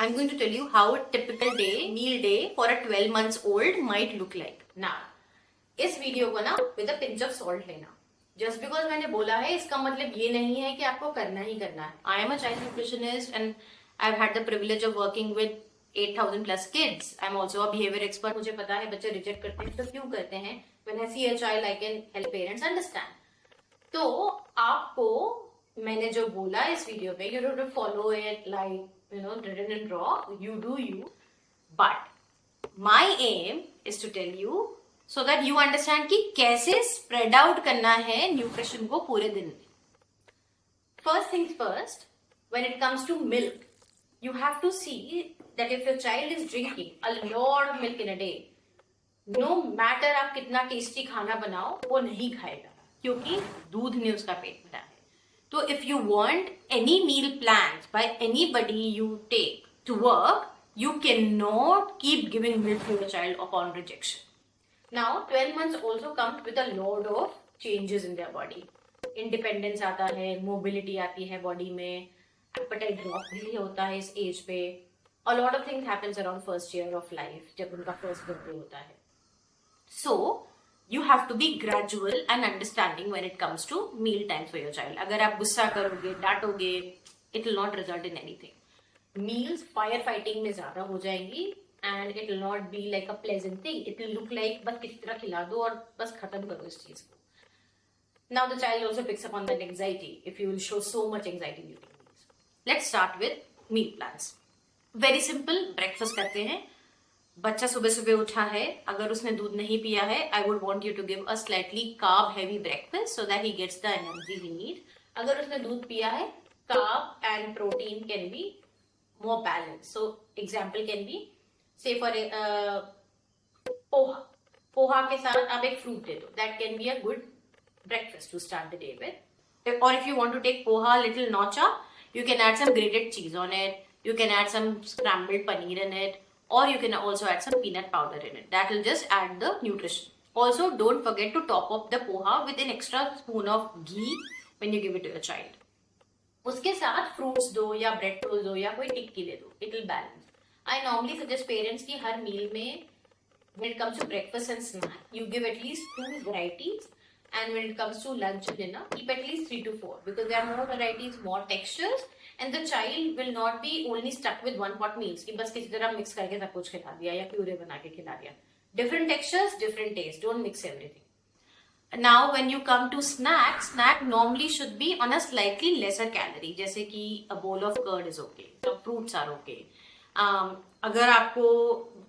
I'm going to tell you how a typical day, meal day for a 12 months old might look like. Now, इस video को ना with a pinch of salt लेना. Just because मैंने बोला है इसका मतलब ये नहीं है कि आपको करना ही करना है. I am a child nutritionist and I've had the privilege of working with 8,000 plus kids. I'm also a behavior expert. मुझे पता है बच्चे रिजेक्ट करते हैं तो क्यों करते हैं. When I see a child, I can help parents understand. तो आपको मैंने जो बोला इस वीडियो पे, you don't follow it like written in raw. You do you. But my aim is to tell you so that you understand कि कैसे spread out करना है न्यूट्रिशन को पूरे दिन में. First things first, when it comes to milk, you have to see that if your child is drinking a lot of milk in a day, no matter आप कितना टेस्टी खाना बनाओ वो नहीं खाएगा क्योंकि दूध ने उसका पेट भरा है. तो if you want any meal plans by anybody you take to work, you cannot keep giving milk to your child upon rejection. Now 12 months also comes with a lot of changes in their body. Independence आता है, mobility आती है body में, appetite drop भी होता है इस age पे. A lot of things happens around first year of life जब उनका first birthday होता है. So you have to be gradual and understanding when it comes to meal times for your child. अगर आप गुस्सा करोगे, डांटोगे, it will not result in anything. Meals firefighting में ज्यादा हो जाएंगी and it will not be like a pleasant thing. It will look like बस किसी तरह खिला दो और बस खत्म करो इस चीज को. Now the child also picks up on that anxiety if you will show so much anxiety during meals. Let's start with meal plans. Very simple. Breakfast करते हैं. बच्चा सुबह सुबह उठा है, अगर उसने दूध नहीं पिया है, I would want you to give a slightly carb heavy breakfast so that he gets the energy he needs. अगर उसने दूध पिया है, carb and protein can be more balanced. So example can be, say for poha. Poha के साथ आप एक fruit दे दो. That can be a good breakfast to start the day with. Or if you want to take poha a little notch up, you can add some grated cheese on it. You can add some scrambled paneer in it. Or you can also add some peanut powder in it. That will just add the nutrition. Also, don't forget to top up the poha with an extra spoon of ghee when you give it to your child. उसके साथ fruits दो या bread toast दो या कोई टिक्की दे दो. It will balance. I normally suggest parents कि हर meal में when it comes to breakfast and snack, you give at least 2 varieties. And when it comes to lunch and dinner, keep at least 3 to 4 because there are more varieties, more textures. And the child will not be only stuck with one pot meals कि बस किसी तरह mix करके सब कुछ खिला दिया या प्यूरे बना के खिला दिया. Different textures, different taste. Don't mix everything. Now when you come to snack normally should be on a slightly lesser calorie. जैसे कि a bowl of curd is okay. So fruits are okay. अगर आपको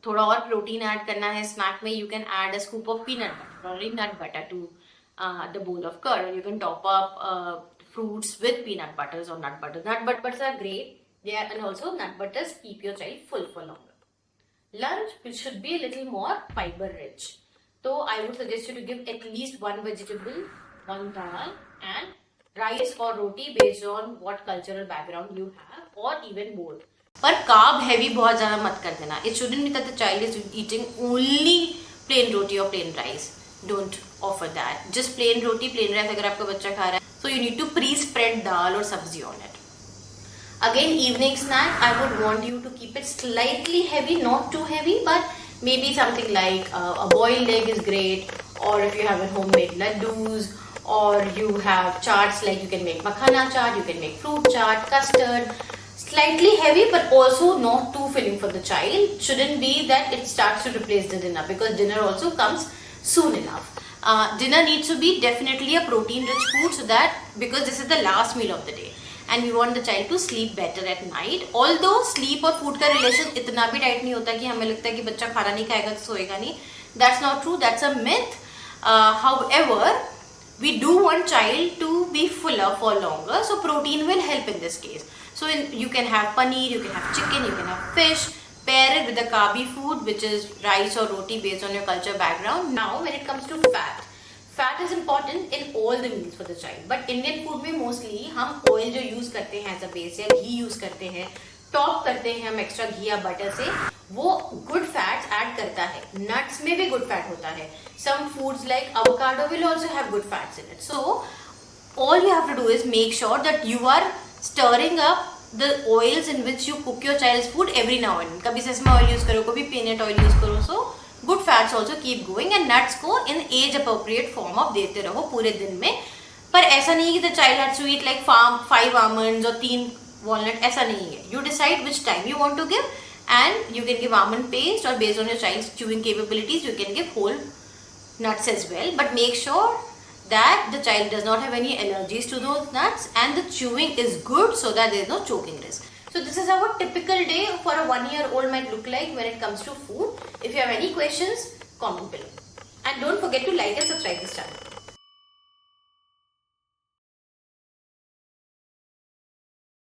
थोड़ा और protein add करना है snack में, you can add a scoop of peanut butter or nut butter to the bowl of curd. Or you can top up fruits with peanut butters or nut butters. Nut butters are great. They are, and also nut butters keep your child full for longer. Lunch should be a little more fiber rich. So I would suggest you to give at least one vegetable, one dal and rice or roti based on what cultural background you have or even both. पर carb heavy बहुत ज़्यादा मत कर देना. It shouldn't be that the child is eating only plain roti or plain rice. Don't offer that. Just plain roti, plain rice अगर आपका बच्चा खा रहा है. So you need to pre-spread dal or sabzi on it. Again, evening snack, I would want you to keep it slightly heavy, not too heavy, but maybe something like a boiled egg is great, or if you have a homemade laddus, or you have charts like you can make makhana chaat, you can make fruit chaat, custard. Slightly heavy, but also not too filling for the child. Shouldn't be that it starts to replace the dinner because dinner also comes soon enough. Dinner needs to be definitely a protein rich food so that because this is the last meal of the day and we want the child to sleep better at night. Although sleep और food का relation इतना भी tight नहीं होता कि हमें लगता है कि बच्चा खाना नहीं खाएगा तो सोएगा नहीं. That's not true. That's a myth. However, we do want child to be fuller for longer. So protein will help in this case. So you can have paneer, you can have chicken, you can have fish. Pair it with a carby food which is rice or roti based on your culture background. Now when it comes to fat is important in all the meals for the child. But Indian food में mostly हम oil जो use करते हैं as a base या घी use करते हैं, top करते हैं हम extra घी या butter से, वो good fats add करता है. Nuts में भी good fat होता है. Some foods like avocado will also have good fats in it. So all you have to do is make sure that you are stirring up the oils in which you cook your child's food every now and then. कभी sesame oil use करो, कभी peanut oil use करो. So good fats also keep going, and nuts को in age appropriate form of देते रहो पूरे दिन में. पर ऐसा नहीं है कि the child has to eat like 5 almonds और 3 walnut, ऐसा नहीं है. You decide which time you want to give, and you can give almond paste, or based on your child's chewing capabilities you can give whole nuts as well. But make sure that the child does not have any allergies to those nuts, and the chewing is good so that there is no choking risk. So this is how a typical day for a 1-year-old might look like when it comes to food. If you have any questions, comment below. And don't forget to like and subscribe this channel.